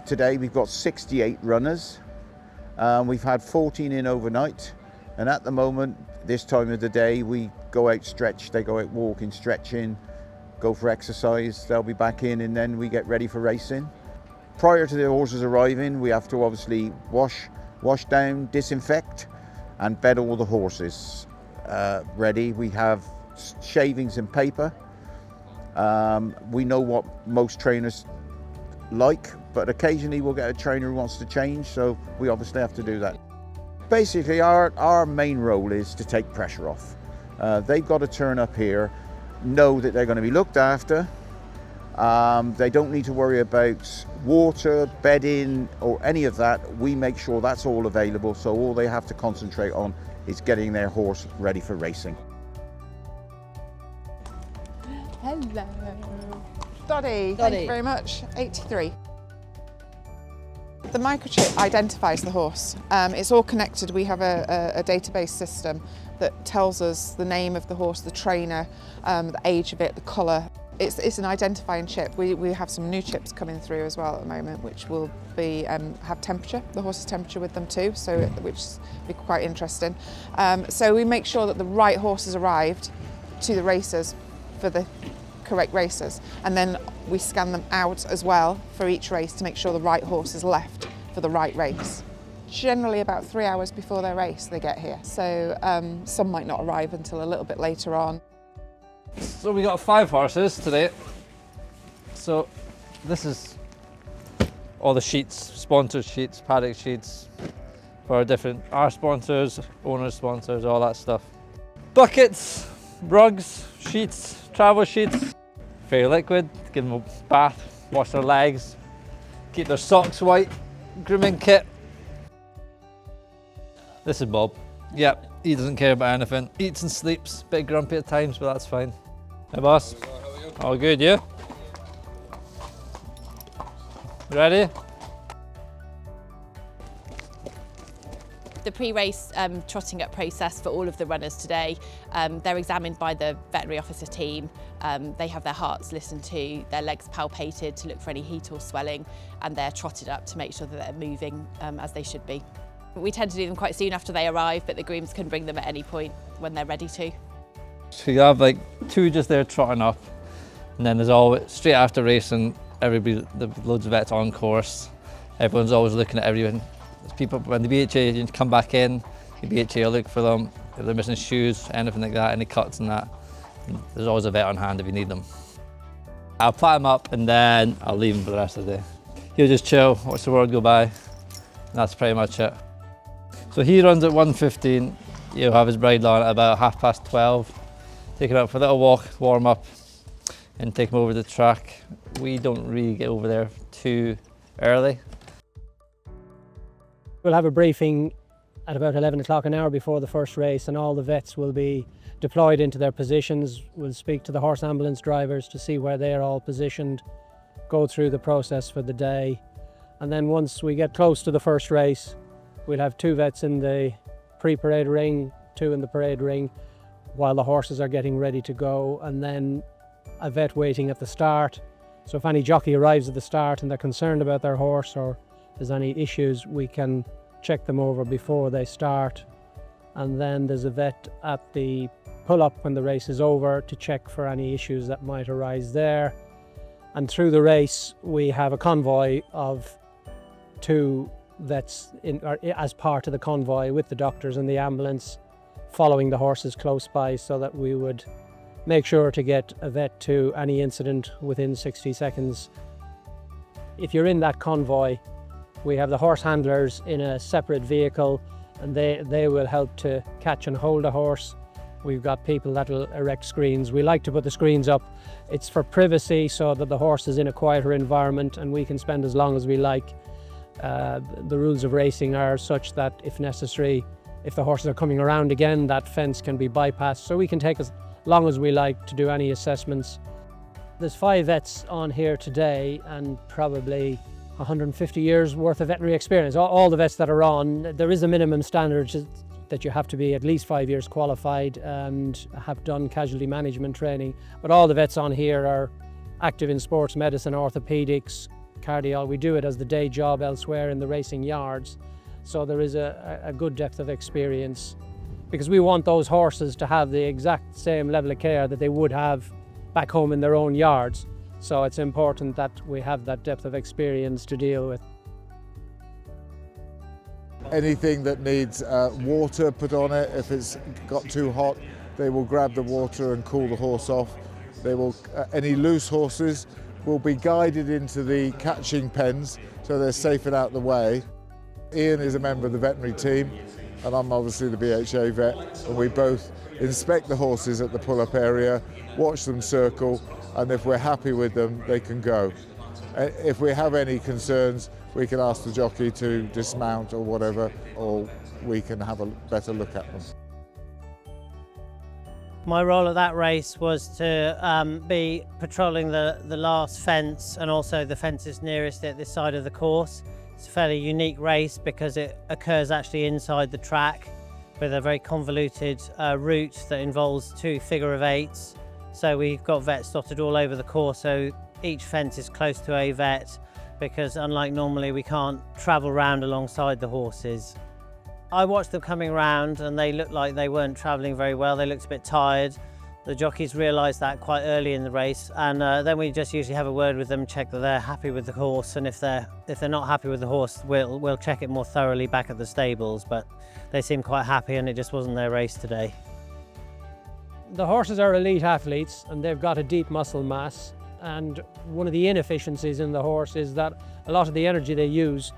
Today we've got 68 runners. We've had 14 in overnight, and at the moment, this time of the day, we go out stretch, they go out walking, stretching, go for exercise, they'll be back in, and then we get ready for racing. Prior to the horses arriving, we have to obviously wash down, disinfect, and bed all the horses ready. We have shavings and paper. We know what most trainers like, but occasionally we'll get a trainer who wants to change, so we obviously have to do that. Basically, our main role is to take pressure off. They've got to turn up here, know that they're going to be looked after. They don't need to worry about water, bedding, or any of that. We make sure that's all available, so all they have to concentrate on is getting their horse ready for racing. Hello. Dottie, thank you very much. 83. The microchip identifies the horse. It's all connected. We have a database system that tells us the name of the horse, the trainer, the age of it, the colour. It's an identifying chip. We have some new chips coming through as well at the moment, which will be have temperature, the horse's temperature with them too, so which will be quite interesting. So we make sure that the right horse has arrived to the racers for the correct races, and then we scan them out as well for each race to make sure the right horse is left for the right race. Generally about 3 hours before their race they get here, so some might not arrive until a little bit later on. So we got 5 horses today. So this is all the sheets, sponsor sheets, paddock sheets for our sponsors, owners' sponsors, all that stuff. Buckets, rugs, sheets, travel sheets, very liquid, give them a bath, wash their legs, keep their socks white, grooming kit. This is Bob. Yep, he doesn't care about anything. Eats and sleeps, bit grumpy at times, but that's fine. Hey boss. All good, you? Ready? The pre-race trotting up process for all of the runners today, they're examined by the veterinary officer team. They have their hearts listened to, their legs palpated to look for any heat or swelling, and they're trotted up to make sure that they're moving as they should be. We tend to do them quite soon after they arrive, but the grooms can bring them at any point when they're ready to. So you have like 2 just there trotting up, and then there's always, straight after racing, there's loads of vets on course. Everyone's always looking at everyone. There's people, when the BHA you come back in, the BHA will look for them, if they're missing shoes, anything like that, any cuts and that. And there's always a vet on hand if you need them. I'll pat him up and then I'll leave him for the rest of the day. He'll just chill, watch the world go by, and that's pretty much it. So he runs at 1:15, he'll have his bridle on at about 12:30. Take him out for a little walk, warm up, and take him over the track. We don't really get over there too early. We'll have a briefing at about 11 o'clock, an hour before the first race, and all the vets will be deployed into their positions. We'll speak to the horse ambulance drivers to see where they're all positioned, go through the process for the day, and then once we get close to the first race, we'll have 2 vets in the pre-parade ring, 2 in the parade ring, while the horses are getting ready to go, and then a vet waiting at the start. So if any jockey arrives at the start and they're concerned about their horse or there's any issues, we can check them over before they start. And then there's a vet at the pull-up when the race is over to check for any issues that might arise there. And through the race, we have a convoy of 2 vets as part of the convoy with the doctors and the ambulance following the horses close by, so that we would make sure to get a vet to any incident within 60 seconds. If you're in that convoy, we have the horse handlers in a separate vehicle, and they will help to catch and hold a horse. We've got people that will erect screens. We like to put the screens up. It's for privacy, so that the horse is in a quieter environment and we can spend as long as we like. The rules of racing are such that if necessary, if the horses are coming around again, that fence can be bypassed, so we can take as long as we like to do any assessments. There's 5 vets on here today and probably 150 years worth of veterinary experience. All the vets that are on, there is a minimum standard that you have to be at least 5 years qualified and have done casualty management training. But all the vets on here are active in sports medicine, orthopedics, cardio. We do it as the day job elsewhere in the racing yards. So there is a good depth of experience, because we want those horses to have the exact same level of care that they would have back home in their own yards. So it's important that we have that depth of experience to deal with. Anything that needs water put on it, if it's got too hot, they will grab the water and cool the horse off. They will, any loose horses will be guided into the catching pens so they're safe and out of the way. Ian is a member of the veterinary team, and I'm obviously the BHA vet, and we both inspect the horses at the pull-up area, watch them circle, and if we're happy with them, they can go. If we have any concerns, we can ask the jockey to dismount or whatever, or we can have a better look at them. My role at that race was to be patrolling the last fence and also the fences nearest at this side of the course. It's a fairly unique race because it occurs actually inside the track with a very convoluted route that involves 2 figure-of-8s. So we've got vets dotted all over the course, so each fence is close to a vet, because unlike normally we can't travel round alongside the horses. I watched them coming round and they looked like they weren't travelling very well. They looked a bit tired. The jockeys realised that quite early in the race, and then we just usually have a word with them, check that they're happy with the horse, and if they're not happy with the horse, we'll check it more thoroughly back at the stables. But they seemed quite happy, and it just wasn't their race today. The horses are elite athletes and they've got a deep muscle mass, and one of the inefficiencies in the horse is that a lot of the energy they use,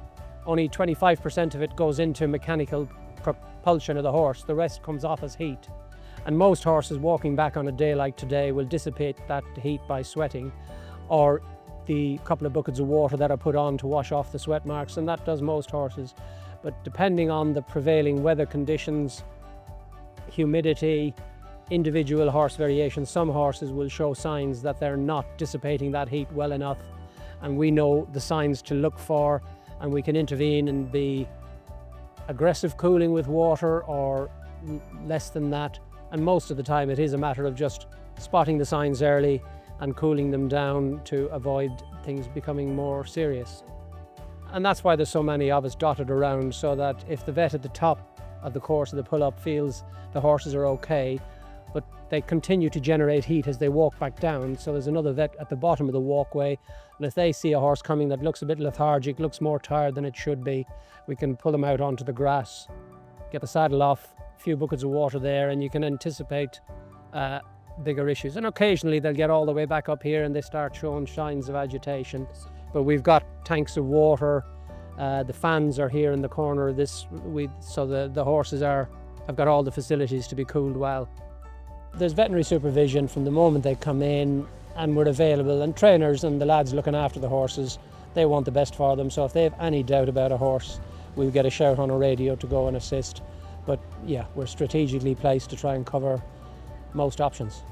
only 25% of it goes into mechanical propulsion of the horse. The rest comes off as heat. And most horses walking back on a day like today will dissipate that heat by sweating, or the couple of buckets of water that are put on to wash off the sweat marks, and that does most horses. But depending on the prevailing weather conditions, humidity, individual horse variation, some horses will show signs that they're not dissipating that heat well enough, and we know the signs to look for, and we can intervene and be aggressive cooling with water or less than that. And most of the time it is a matter of just spotting the signs early and cooling them down to avoid things becoming more serious. And that's why there's so many of us dotted around, so that if the vet at the top of the course of the pull-up feels the horses are okay, but they continue to generate heat as they walk back down, so there's another vet at the bottom of the walkway, and if they see a horse coming that looks a bit lethargic, looks more tired than it should be, we can pull them out onto the grass, get the saddle off, a few buckets of water there, and you can anticipate bigger issues. And occasionally they'll get all the way back up here and they start showing signs of agitation. But we've got tanks of water, the fans are here in the corner of this, so the horses have got all the facilities to be cooled well. There's veterinary supervision from the moment they come in, and we're available, and trainers and the lads looking after the horses, they want the best for them, so if they have any doubt about a horse, we'll get a shout on a radio to go and assist. But yeah, we're strategically placed to try and cover most options.